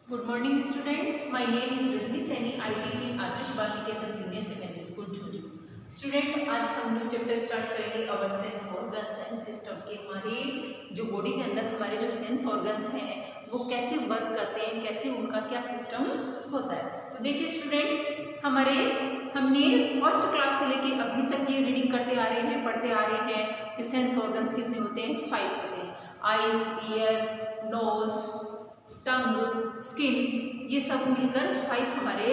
Good morning, students. My name is Rajni Saini. I teach in Adarsh Baliketan Senior Secondary School, Jhuझु. Students, आज हम new chapter start करेंगे अवर sense organs and system के हमारे जो body के अंदर हमारे जो सेंस ऑर्गन्स हैं वो कैसे वर्क करते हैं, कैसे उनका क्या सिस्टम होता है। तो देखिए स्टूडेंट्स, हमने फर्स्ट क्लास से लेके अभी तक ये रीडिंग करते आ रहे हैं, पढ़ते आ रहे हैं कि सेंस ऑर्गन्स कितने होते हैं, 5 होते हैं। आइज, ईयर, नोज, टंग, स्किन, ये सब मिलकर 5 हमारे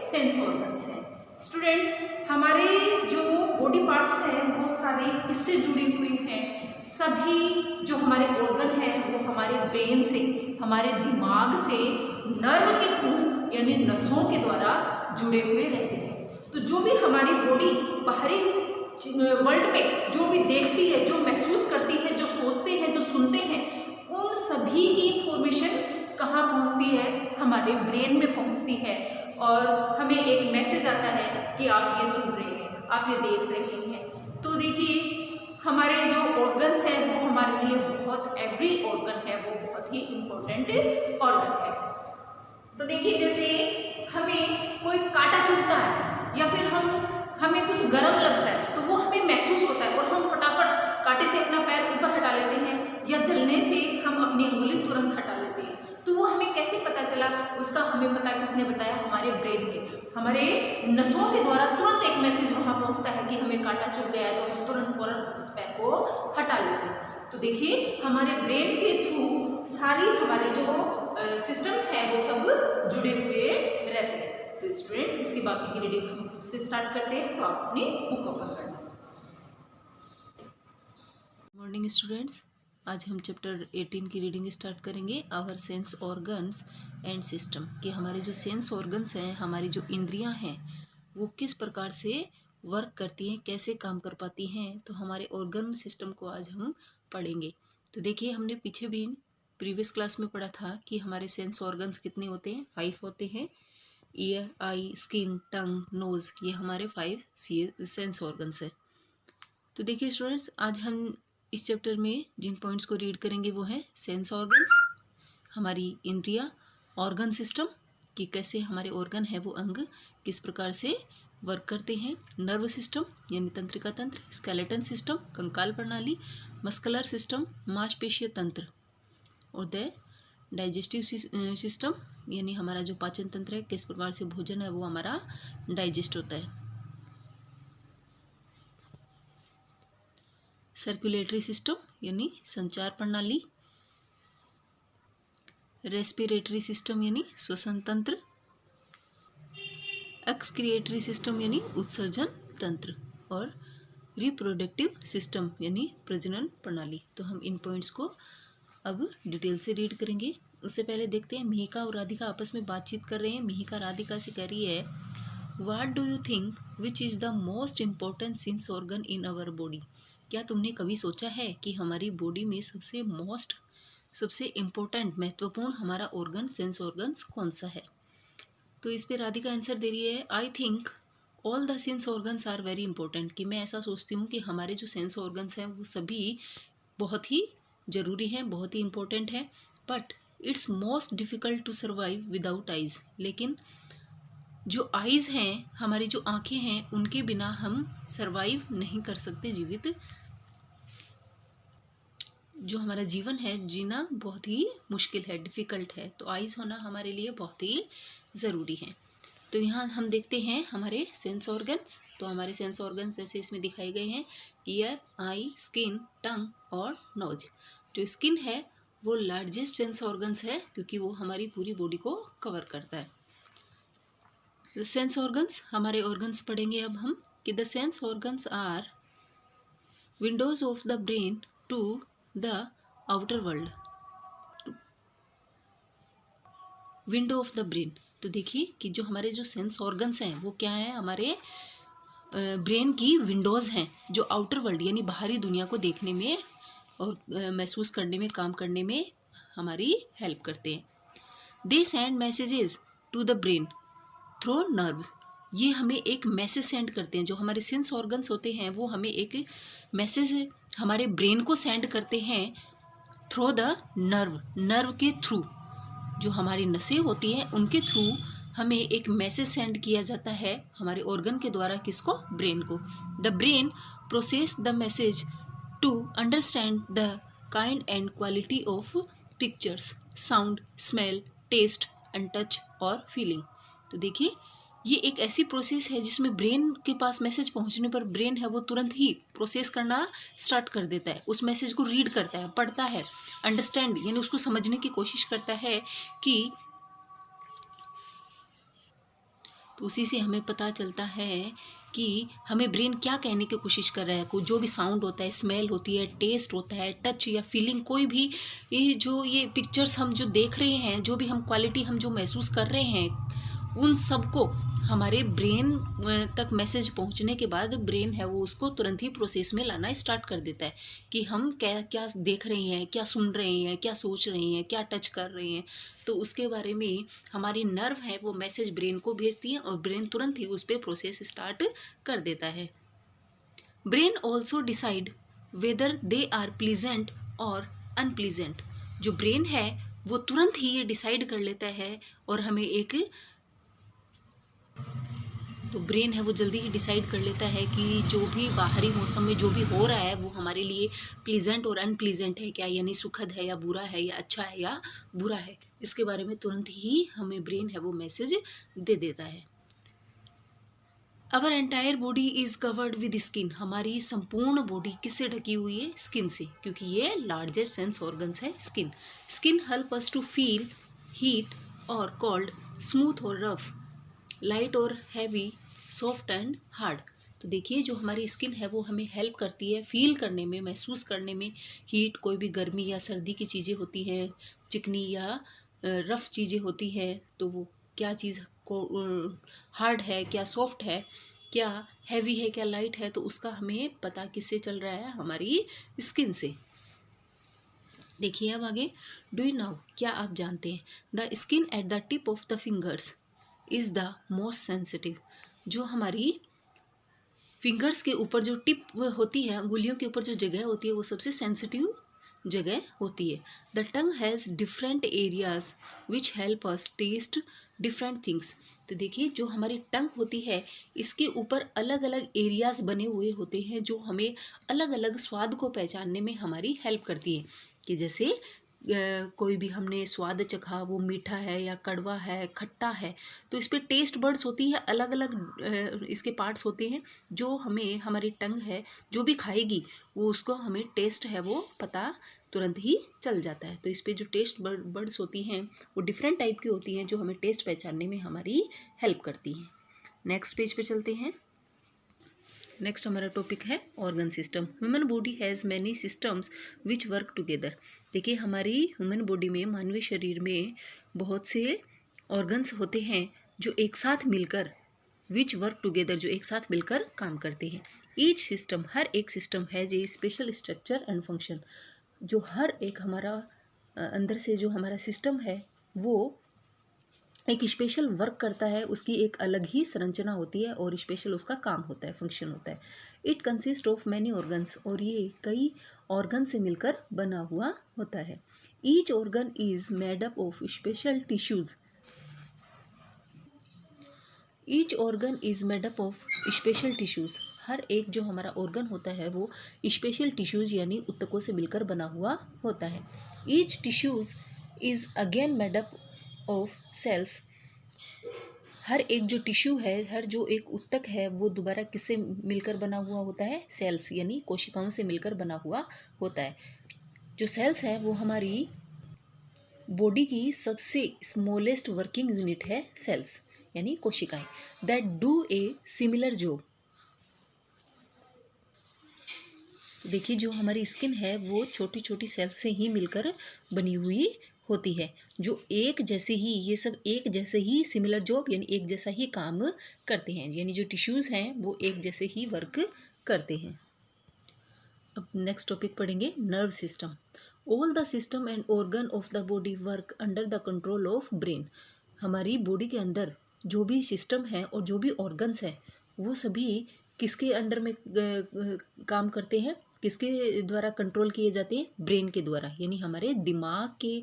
सेंस ऑर्गन्स हैं। स्टूडेंट्स, हमारे जो बॉडी पार्ट्स हैं वो सारे किससे जुड़े हुए हैं? सभी जो हमारे ऑर्गन हैं वो हमारे ब्रेन से, हमारे दिमाग से नर्व के थ्रू यानी नसों के द्वारा जुड़े हुए रहते हैं। तो जो भी हमारी बॉडी बाहरी वर्ल्ड में जो भी देखती है, जो महसूस करती है, जो सोचते हैं, जो सुनते हैं, उन सभी की इंफॉर्मेशन कहाँ पहुँचती है? हमारे ब्रेन में पहुँचती है और हमें एक मैसेज आता है कि आप ये सुन रहे हैं, आप ये देख रहे हैं। तो देखिए हमारे जो ऑर्गन्स हैं वो हमारे लिए बहुत, एवरी ऑर्गन है वो बहुत ही इम्पोर्टेंट ऑर्गन है। तो देखिए जैसे हमें कोई कांटा चुभता है या फिर हमें कुछ गर्म लगता है तो वो हमें महसूस होता है और हम फटाफट कांटे से अपना पैर ऊपर हटा लेते हैं, या जलने से हम अपनी अंगुली तुरंत हटा लेते हैं। तो वो हमें कैसे पता चला? उसका हमें पता किसने बताया? हमारे ब्रेन ने, हमारे नसों के द्वारा तुरंत एक मैसेज वहाँ पहुँचता है कि हमें कांटा चुभ गया है, तो हम तुरंत फौरन उस पैर को हटा लेते हैं। तो देखिए हमारे ब्रेन के थ्रू सारी हमारे जो सिस्टम्स हैं वो सब जुड़े हुए रहते हैं। तो स्टूडेंट्स, इसकी बाकी की रीडिंग हम से स्टार्ट करते हैं, तो आप अपनी बुक ओपन करना। मॉर्निंग स्टूडेंट्स, आज हम चैप्टर 18 की रीडिंग स्टार्ट करेंगे our sense organs and system कि हमारे जो सेंस ऑर्गन्स हैं, हमारी जो इंद्रियां हैं वो किस प्रकार से वर्क करती हैं, कैसे काम कर पाती हैं। तो हमारे ऑर्गन सिस्टम को आज हम पढ़ेंगे। तो देखिए हमने पीछे भी प्रीवियस क्लास में पढ़ा था कि हमारे सेंस ऑर्गन्स कितने होते हैं, 5 होते हैं। ईयर, आई, स्किन, टंग, नोज़, ये हमारे 5 सेंस ऑर्गन्स हैं। तो देखिए स्टूडेंट्स, आज हम इस चैप्टर में जिन पॉइंट्स को रीड करेंगे वो हैं सेंस ऑर्गन्स, हमारी इंद्रिया, ऑर्गन सिस्टम कि कैसे हमारे ऑर्गन है वो अंग किस प्रकार से वर्क करते हैं, नर्व सिस्टम यानी तंत्रिका तंत्र, स्केलेटन सिस्टम कंकाल प्रणाली, मस्कुलर सिस्टम मांसपेशीय तंत्र, और द डाइजेस्टिव सिस्टम यानी हमारा जो पाचन तंत्र है, किस प्रकार से भोजन है वो हमारा डाइजेस्ट होता है। सर्कुलेटरी सिस्टम यानी संचार प्रणाली, रेस्पिरेटरी सिस्टम यानी श्वसन तंत्र, एक्सक्रिएटरी सिस्टम यानी उत्सर्जन तंत्र, और रिप्रोडक्टिव सिस्टम यानी प्रजनन प्रणाली। तो हम इन पॉइंट्स को अब डिटेल से रीड करेंगे। उससे पहले देखते हैं मिहिका और राधिका आपस में बातचीत कर रहे हैं। मिहिका राधिका से कह रही है, what do you think which is the most important sense organ in our body? क्या तुमने कभी सोचा है कि हमारी बॉडी में सबसे इम्पोर्टेंट, महत्वपूर्ण हमारा ऑर्गन, सेंस ऑर्गन्स कौन सा है? तो इस पे राधिका आंसर दे रही है, I think all the sense organs are very important, कि मैं ऐसा सोचती हूँ कि हमारे जो सेंस ऑर्गन्स हैं वो सभी बहुत ही ज़रूरी हैं, बहुत ही इम्पोर्टेंट हैं। But it's most difficult to survive without eyes, लेकिन जो आइज़ हैं, हमारी जो आँखें हैं, उनके बिना हम सर्वाइव नहीं कर सकते, जीवित जो हमारा जीवन है जीना बहुत ही मुश्किल है, डिफ़िकल्ट है। तो आइज़ होना हमारे लिए बहुत ही ज़रूरी है। तो यहाँ हम देखते हैं हमारे सेंस ऑर्गन्स। तो हमारे सेंस ऑर्गन्स जैसे इसमें दिखाए गए हैं, ईयर, आई, स्किन, टंग और नोज। जो स्किन है वो लार्जेस्ट सेंस ऑर्गन्स है क्योंकि वो हमारी पूरी बॉडी को कवर करता है। सेंस ऑर्गन्स, हमारे ऑर्गन्स पढ़ेंगे अब हम कि the sense organs are windows of the brain to the outer world, window of the brain. तो देखिए कि जो हमारे जो सेंस ऑर्गन्स हैं वो क्या है, हमारे ब्रेन की विंडोज़ हैं जो आउटर वर्ल्ड यानी बाहरी दुनिया को देखने में और महसूस करने में, काम करने में हमारी हेल्प करते हैं। They send messages to the brain through nerve, ये हमें एक मैसेज सेंड करते हैं। जो हमारे सेंस ऑर्गन्स होते हैं वो हमें एक मैसेज हमारे ब्रेन को सेंड करते हैं थ्रू द नर्व, नर्व के थ्रू। जो हमारी नसें होती हैं उनके थ्रू हमें एक मैसेज सेंड किया जाता है हमारे ऑर्गन के द्वारा, किसको? ब्रेन को। The brain process the message to understand the kind and quality of pictures, sound, smell, taste and touch और फीलिंग। तो देखिए ये एक ऐसी प्रोसेस है जिसमें ब्रेन के पास मैसेज पहुंचने पर ब्रेन है वो तुरंत ही प्रोसेस करना स्टार्ट कर देता है, उस मैसेज को रीड करता है, पढ़ता है, अंडरस्टैंड यानी उसको समझने की कोशिश करता है कि, तो उसी से हमें पता चलता है कि हमें ब्रेन क्या कहने की कोशिश कर रहा है। कोई जो भी साउंड होता है, स्मेल होती है, टेस्ट होता है, टच या फीलिंग, कोई भी ये पिक्चर्स हम जो देख रहे हैं, जो भी हम क्वालिटी हम जो महसूस कर रहे हैं, उन सबको हमारे ब्रेन तक मैसेज पहुंचने के बाद ब्रेन है वो उसको तुरंत ही प्रोसेस में लाना स्टार्ट कर देता है कि हम क्या क्या देख रहे हैं, क्या सुन रहे हैं, क्या सोच रहे हैं, क्या टच कर रहे हैं। तो उसके बारे में हमारी नर्व है वो मैसेज ब्रेन को भेजती है और ब्रेन तुरंत ही उस पर प्रोसेस स्टार्ट कर देता है। Brain also decide whether they are pleasant और अनप्लीजेंट। जो ब्रेन है वो तुरंत ही ये डिसाइड कर लेता है और हमें एक, तो ब्रेन है वो जल्दी ही डिसाइड कर लेता है कि जो भी बाहरी मौसम में जो भी हो रहा है वो हमारे लिए प्लीजेंट और अनप्लीजेंट है क्या, यानी सुखद है या बुरा है, या अच्छा है या बुरा है, इसके बारे में तुरंत ही हमें ब्रेन है वो मैसेज दे देता है। अवर entire body is covered with skin. हमारी संपूर्ण बॉडी किससे ढकी हुई है? स्किन से, क्योंकि ये लार्जेस्ट सेंस ऑर्गन्स है skin. Skin help us to feel heat और कोल्ड, स्मूथ और रफ, लाइट और हैवी, सॉफ्ट एंड हार्ड। तो देखिए जो हमारी स्किन है वो हमें हेल्प करती है फील करने में, महसूस करने में। हीट, कोई भी गर्मी या सर्दी की चीज़ें होती हैं, चिकनी या रफ़ चीज़ें होती हैं, तो वो क्या चीज़ को हार्ड है, क्या सॉफ्ट है, क्या हैवी है, क्या लाइट है, तो उसका हमें पता किससे चल रहा है? हमारी स्किन से। देखिए अब आगे, डू यू नो, क्या आप जानते हैं? The skin at the tip of the fingers is the most sensitive. जो हमारी फिंगर्स के ऊपर जो टिप होती है, अंगुलियों के ऊपर जो जगह होती है, वो सबसे सेंसिटिव जगह होती है। The tongue has different areas which help us taste different things. तो देखिए जो हमारी टंग होती है इसके ऊपर अलग अलग एरियाज बने हुए होते हैं जो हमें अलग अलग स्वाद को पहचानने में हमारी हेल्प करती है। कि जैसे कोई भी हमने स्वाद चखा, वो मीठा है या कड़वा है, खट्टा है, तो इस पे टेस्ट बर्ड्स होती है, अलग अलग इसके पार्ट्स होते हैं जो हमें, हमारी टंग है जो भी खाएगी वो उसको हमें टेस्ट है वो पता तुरंत ही चल जाता है। तो इस पे जो टेस्ट बर्ड्स होती हैं वो डिफरेंट टाइप की होती हैं जो हमें टेस्ट पहचानने में हमारी हेल्प करती हैं। नेक्स्ट पेज पे चलते हैं। नेक्स्ट हमारा टॉपिक है organ system. Human body has many systems which work together. देखिए हमारी ह्यूमन बॉडी में, मानवीय शरीर में बहुत से ऑर्गन्स होते हैं जो एक साथ मिलकर, विच वर्क टुगेदर, जो एक साथ मिलकर काम करते हैं। ईच सिस्टम, हर एक सिस्टम है जे स्पेशल स्ट्रक्चर एंड फंक्शन। जो हर एक हमारा अंदर से जो हमारा सिस्टम है वो एक स्पेशल वर्क करता है, उसकी एक अलग ही संरचना होती है और स्पेशल उसका काम होता है, फंक्शन होता है। It consist of many organs, और ये कई ऑर्गन से मिलकर बना हुआ होता है। Each organ is made up of special tissues. Each organ is made up of special tissues. हर एक जो हमारा ऑर्गन होता है वो स्पेशल टिश्यूज यानी ऊतकों से मिलकर बना हुआ होता है। Each tissues is again made up of cells. हर एक जो टिश्यू है, हर जो एक ऊतक है वो दोबारा किससे मिलकर बना हुआ होता है? सेल्स यानी कोशिकाओं से मिलकर बना हुआ होता है। जो सेल्स है वो हमारी बॉडी की सबसे स्मॉलेस्ट वर्किंग यूनिट है, सेल्स यानी कोशिकाएं। That do a similar job. देखिए जो हमारी स्किन है वो छोटी छोटी सेल्स से ही मिलकर बनी हुई होती है, जो एक जैसे ही, ये सब एक जैसे ही सिमिलर जॉब यानी एक जैसा ही काम करते हैं, यानी जो टिश्यूज़ हैं वो एक जैसे ही वर्क करते हैं। अब नेक्स्ट टॉपिक पढ़ेंगे nerve system. All the system and organ of the body work under the control of brain. हमारी बॉडी के अंदर जो भी सिस्टम है और जो भी ऑर्गन्स हैं वो सभी किसके अंडर में काम करते हैं? किसके द्वारा कंट्रोल किए जाते हैं? ब्रेन के द्वारा, यानी हमारे दिमाग के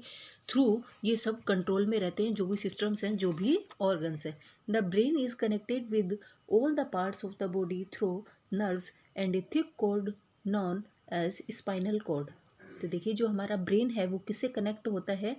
थ्रू ये सब कंट्रोल में रहते हैं, जो भी सिस्टम्स हैं, जो भी ऑर्गन्स हैं। The brain is connected with all the parts of the body through nerves and a thick cord known as spinal cord. तो देखिए जो हमारा ब्रेन है वो किससे कनेक्ट होता है?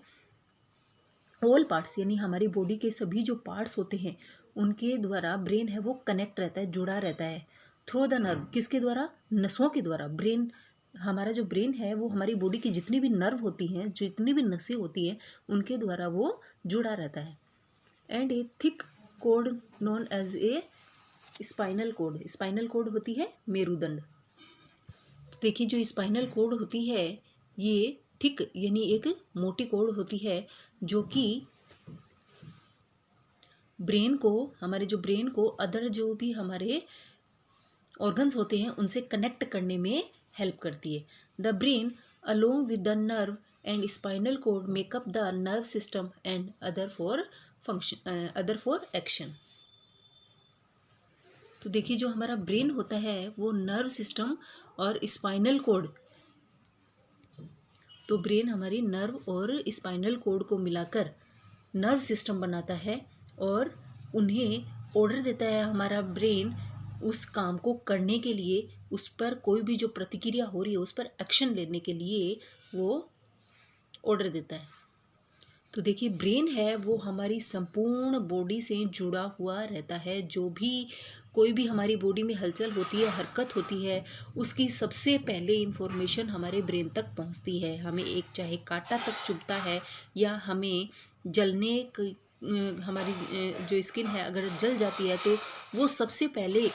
ऑल पार्ट्स, यानी हमारी बॉडी के सभी जो पार्ट्स होते हैं उनके द्वारा ब्रेन है वो कनेक्ट रहता है, जुड़ा रहता है। थ्रू द नर्व, किसके द्वारा? नसों के द्वारा। ब्रेन, हमारा जो ब्रेन है वो हमारी बॉडी की जितनी भी नर्व होती हैं, जितनी भी नसें होती हैं, उनके द्वारा वो जुड़ा रहता है। And a thick cord known as a spinal cord. Spinal cord होती है मेरुदंड। देखिए जो स्पाइनल कॉर्ड होती है ये थिक, यानी एक मोटी कॉर्ड होती है जो कि ब्रेन को, हमारे जो ब्रेन को अदर जो भी हमारे ऑर्गन्स होते हैं उनसे कनेक्ट करने में हेल्प करती है। The brain along with the nerve and spinal cord make up the nerve system and other for action. तो देखिए जो हमारा ब्रेन होता है वो नर्व सिस्टम और स्पाइनल कॉर्ड, तो ब्रेन हमारी नर्व और स्पाइनल कॉर्ड को मिलाकर नर्व सिस्टम बनाता है और उन्हें ऑर्डर देता है हमारा ब्रेन उस काम को करने के लिए, उस पर कोई भी जो प्रतिक्रिया हो रही है उस पर एक्शन लेने के लिए वो ऑर्डर देता है। तो देखिए ब्रेन है वो हमारी संपूर्ण बॉडी से जुड़ा हुआ रहता है। जो भी कोई भी हमारी बॉडी में हलचल होती है, हरकत होती है, उसकी सबसे पहले इन्फॉर्मेशन हमारे ब्रेन तक पहुंचती है। हमें एक चाहे कांटा तक चुभता है या हमें जलने हमारी जो स्किन है अगर जल जाती है तो वो सबसे पहले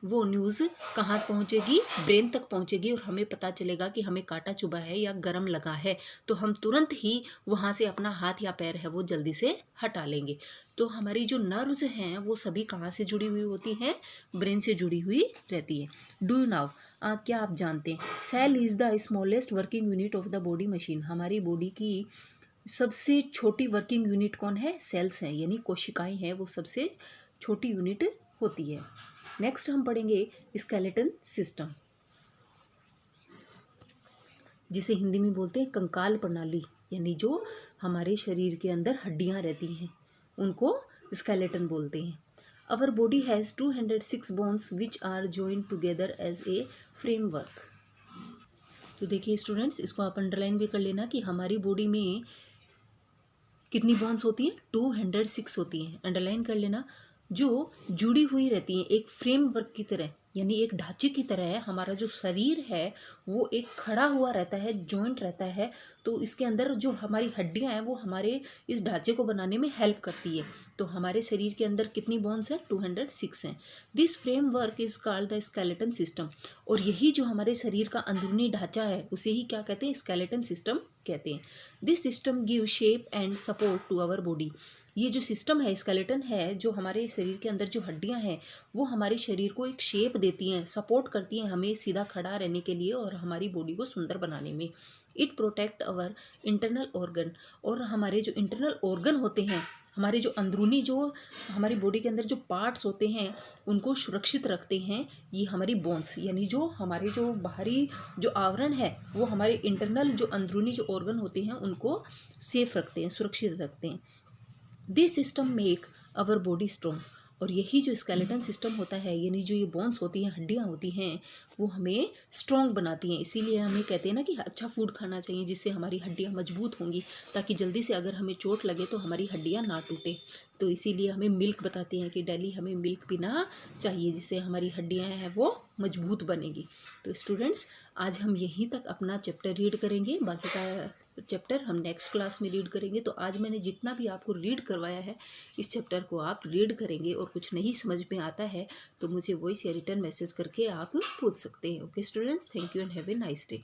वो न्यूज़ कहाँ पहुँचेगी? ब्रेन तक पहुँचेगी और हमें पता चलेगा कि हमें कांटा चुभा है या गरम लगा है, तो हम तुरंत ही वहाँ से अपना हाथ या पैर है वो जल्दी से हटा लेंगे। तो हमारी जो नर्व्स हैं वो सभी कहाँ से जुड़ी हुई होती हैं? ब्रेन से जुड़ी हुई रहती है। डू नाउ, क्या आप जानते हैं cell is the smallest working unit of the body machine. हमारी बॉडी की सबसे छोटी वर्किंग यूनिट कौन है? सेल्स हैं, यानी कोशिकाएं हैं, वो सबसे छोटी यूनिट होती है। नेक्स्ट हम पढ़ेंगे स्केलेटन सिस्टम, जिसे हिंदी में बोलते हैं कंकाल प्रणाली, यानी जो हमारे शरीर के अंदर हड्डियां रहती हैं उनको स्केलेटन बोलते हैं। Our body has 206 bones which are joined together as a framework. तो देखिए स्टूडेंट्स, इसको आप अंडरलाइन भी कर लेना कि हमारी बॉडी में कितनी बोन्स होती हैं? 206 होती हैं, अंडरलाइन कर लेना। जो जुड़ी हुई रहती हैं एक फ्रेमवर्क की तरह, यानी एक ढांचे की तरह है। हमारा जो शरीर है वो एक खड़ा हुआ रहता है, जॉइंट रहता है, तो इसके अंदर जो हमारी हड्डियां हैं वो हमारे इस ढांचे को बनाने में हेल्प करती है। तो हमारे शरीर के अंदर कितनी बोन्स हैं? 206 हैं। This framework is called the skeleton system. और यही जो हमारे शरीर का अंदरूनी ढांचा है उसे ही क्या कहते हैं? स्केलेटन सिस्टम कहते हैं। This system give shape and support to our body. ये जो सिस्टम है, स्केलेटन है, जो हमारे शरीर के अंदर जो हड्डियां हैं वो हमारे शरीर को एक शेप देती हैं, सपोर्ट करती हैं हमें सीधा खड़ा रहने के लिए और हमारी बॉडी को सुंदर बनाने में। It protect our internal organ. और हमारे जो इंटरनल ऑर्गन होते हैं, हमारे जो अंदरूनी जो हमारी बॉडी के अंदर जो पार्ट्स होते हैं उनको सुरक्षित रखते हैं ये हमारी बोन्स, यानी जो हमारे जो बाहरी जो आवरण है वो हमारे इंटरनल जो अंदरूनी जो ऑर्गन होते हैं उनको सेफ रखते हैं, सुरक्षित रखते हैं। This system make our body strong. और यही जो स्केलेटन सिस्टम होता है, यानी जो ये बोन्स होती हैं, हड्डियाँ होती हैं, वो हमें स्ट्रॉन्ग बनाती हैं। इसीलिए हमें कहते हैं ना कि अच्छा फूड खाना चाहिए जिससे हमारी हड्डियाँ मजबूत होंगी, ताकि जल्दी से अगर हमें चोट लगे तो हमारी हड्डियाँ ना टूटे। तो इसीलिए हमें मिल्क बताते हैं कि डेली हमें मिल्क पीना चाहिए जिससे हमारी हड्डियाँ हैं वो मजबूत बनेगी। तो स्टूडेंट्स, आज हम यहीं तक अपना चैप्टर रीड करेंगे, बाकी का चैप्टर हम नेक्स्ट क्लास में रीड करेंगे। तो आज मैंने जितना भी आपको रीड करवाया है इस चैप्टर को आप रीड करेंगे और कुछ नहीं समझ में आता है तो मुझे वॉइस या रिटर्न मैसेज करके आप पूछ सकते हैं। Okay students, thank you and have a nice day.